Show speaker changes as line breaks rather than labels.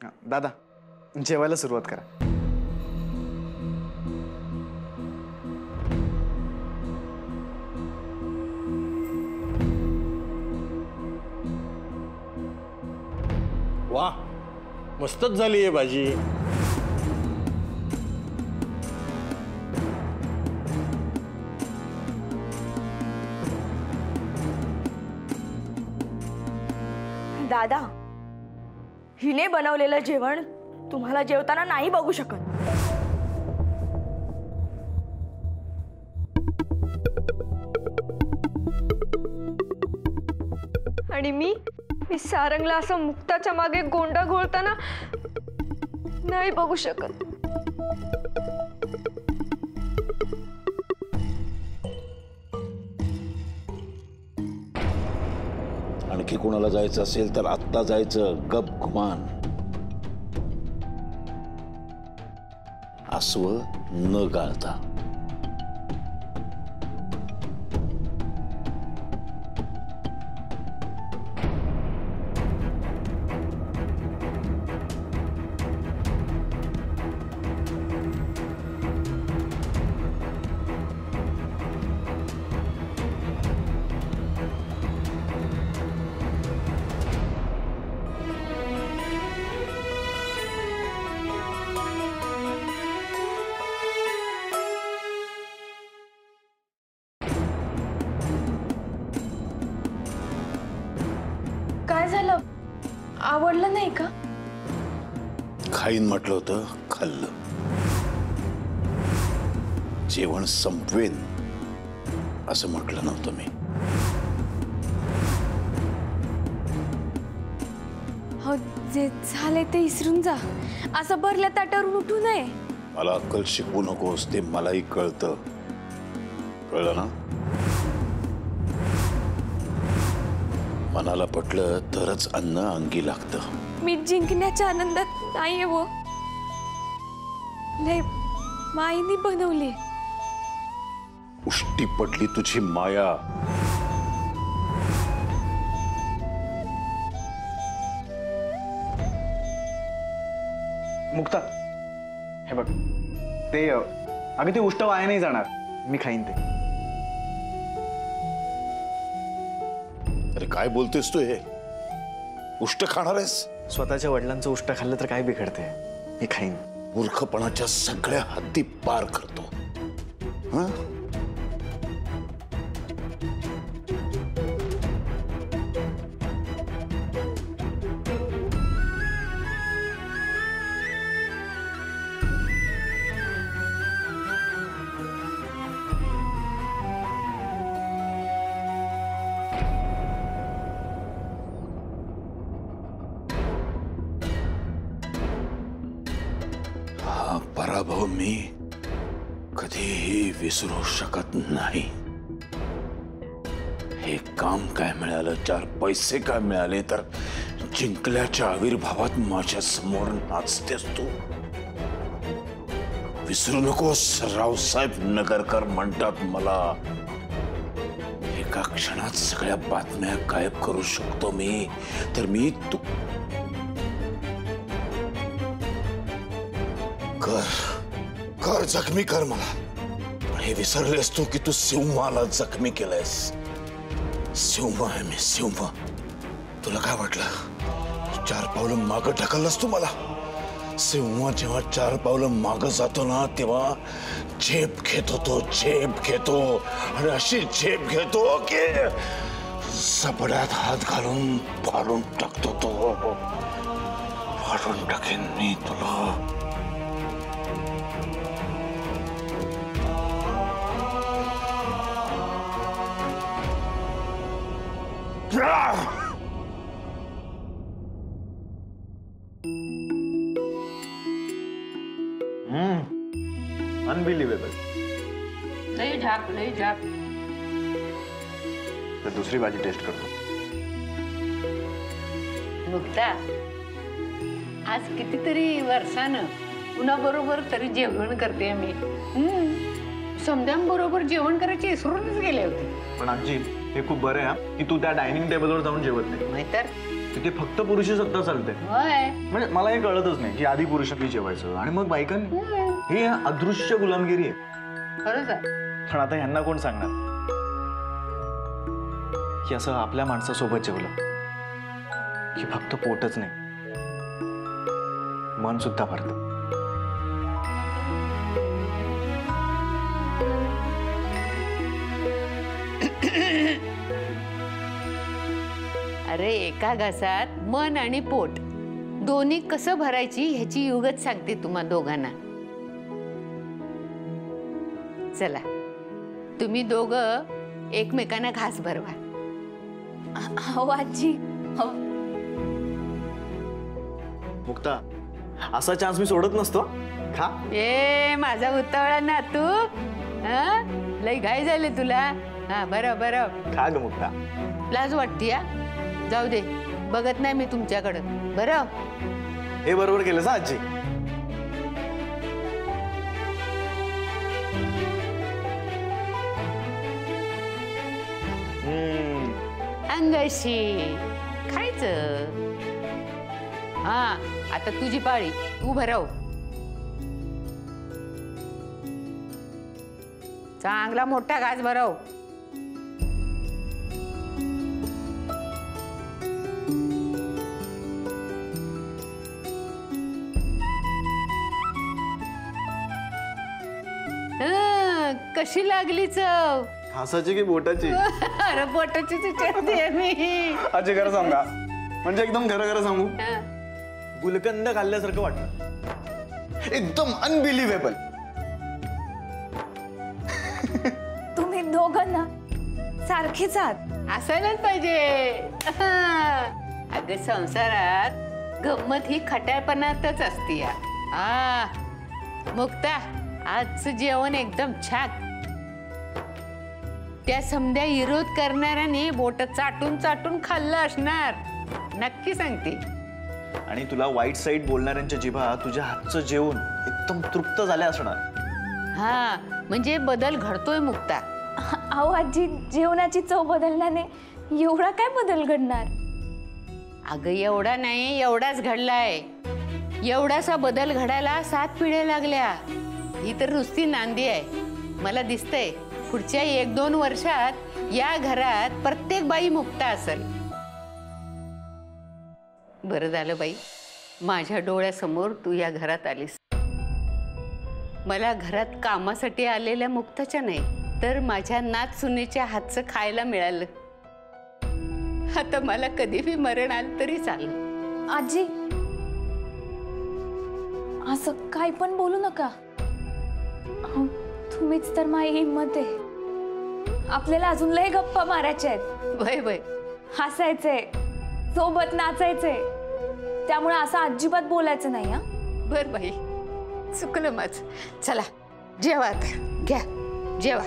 दादा जेवायला सुरुवात करा.
वाह, मस्तच झाली आहे भाजी.
दादा, हिने बनवलेलं जेवण तुम्हाला जेवताना नाही बघू शकत.
आणि मी सारंगला असं मुक्ताच्या मागे गोंडा घोळताना नाही बघू शकत.
आणखी कोणाला जायचं असेल तर आत्ता जायचं, गप गुमान. अस्व न गाळता.
काय झालं? आवडलं नाही का?
खाईन म्हटलं होतं, खाल्लं. जेवण संपवेन असं म्हटलं नव्हतं मी.
हो, जे झाले ते विसरून जा. असं भरल्या ताटावरून उठू नये.
मला अक्कल शिकवू नकोस, ते मलाही कळतं. कळलं ना? मनाला पटलं तरच अन्न अंगी लागतं.
मी जिंकण्याच्या आनंदात नाहीये वो. लय माईनी बनवली.
उष्टी पडली तुझी माया.
मुक्ता, हे बघ, ते अगं ते उष्ट वाया नाही जाणार. मी खाईन ते.
अरे काय बोलतोयस तू? हे उष्ट खाणार आहेस?
स्वतःच्या वडिलांचं उष्ट खाल्लं तर काय बिघडते? मी खाईन.
मूर्खपणाच्या सगळ्या हद्दी पार करतो. हं? पराभव मी कधीही विसरू शकत नाही. हे काम काय मिळालं, 4 पैसे काय मिळाले तर जिंकल्याच्या आविर्भावात माझ्या समोर नाचतेस तू. विसरू नकोस, रावसाहेब नगरकर म्हणतात मला. एका क्षणात सगळ्या बातम्या गायब करू शकतो मी. तर मी तू कर जखमी कर मला. पण हे विसरलेस तू की तू सिंहाला जखमी केलंयस. सिंह आहे मी, सिंह. तुला काय वाटलं 4 पावलं मागं ढकललंस तू मला? सिंह जेव्हा 4 पावलं मागं जातो ना तेव्हा झेप घेतो तो, झेप घेतो. आणि अशी झेप घेतो की सपड्यात हात घालून फाडून टाकतो तो. फाडून टाकेन मी तुला.
अनबिलिव्हेबल.
लई झाप.
तर दुसरी भाजी टेस्ट करतो.
मुक्ता, आज कितीतरी वर्षानं कुणाबरोबर तरी जेवण करते मी. समद्यांबरोबर जेवण करायची विसरूनच गेले होते.
पण आजी, हे खूप बरं आहे की तू त्या डायनिंग टेबलवर जाऊन जेवत नाही.
नाहीतर
तिथे फक्त पुरुषी सत्ता चालते.
होय
म्हणजे मला हे कळतच नाही की आधी पुरुषांनी जेवायचं आणि मग बायकांनी. हे अदृश्य गुलामगिरी आहे.
खरंच आहे.
पण आता ह्यांना कोण सांगणार की असं आपल्या माणसासोबत जेवलं की फक्त पोटच नाही, मन सुद्धा भरतं.
अरे एका घासात मन आणि पोट दोन्ही कसं भरायची ह्याची युगत सांगते तुम्हा दोघांना. चला तुम्ही दोघं एकमेकांना घास भरवा.
हो आजी, हो.
मुक्ता, असा चान्स मी सोडत नसतो. खा.
ए माझा उतावळा ना तू, हं? लय घाई झाले तुला. हा बरं बरं,
खा ग मुक्ता.
लाज वाटते. जाऊ दे, बघत नाही मी तुमच्याकडं. बरं
हे बरोबर केलंस आजी.
अंगाशी खायचं. हा आता तुझी पाळी, तू भरव. चांगला मोठा घास भरव. कशी लागली चव?
घासाची की बोटाची?
अरे पोटाची विचारते मी.
आजी खरं सांगा, म्हणजे एकदम खरं खरं सांगू,
हं.
गुलकंद खाल्ल्यासारखं वाटतं. एकदम अनबिलिव्हेबल.
तुम्ही दोघं ना सारखीच आहात.
असायलाच पाहिजे. अगं संसारात गंमत ही खट्याळपणातच असते. मुक्ता, आजचं जेवण एकदम छान. त्या समध्या विरोध करणाऱ्याने बोट चाटून चाटून खाल्लं असणार, नक्की सांगते.
आणि तुला वाईट साईड बोलणाऱ्यांच्या जिभा तुझ्या हातचं जेवण एकदम तृप्त झाल्या असणार.
हा म्हणजे बदल घडतोय मुक्ता.
अहो आजी, जेवणाची चव बदलण्याने एवढा काय बदल घडणार?
अगं एवढा नाही, एवढाच घडलाय. एवढासा बदल घडायला 7 पिढ्या लागल्या. ही तर नुसती नांदी आहे. मला दिसतंय पुढच्या 1-2 वर्षात या घरात प्रत्येक बाई मुक्ता असेल. बरं झालं बाई, माझ्या डोळ्यासमोर तू या घरात आलीस. मला घरात कामासाठी आलेल्या मुक्ताच्या नाही, तर माझ्या नातसुनेच्या हातचं खायला मिळालं. आता मला कधी बी मरण आलं तरी चालेल.
आजी, असं काय पण बोलू नका. अहो, तुम्हीच तर माझी हिंमत आहे. आपल्याला अजून लय गप्पा मारायच्या आहेत.
वय वय,
हसायचे, सोबत नाचायचे. त्यामुळे असं अजिबात बोलायचं नाही. हा
बर बाई, चुकलं माझं. चला जेवा आता, घ्या जेवा.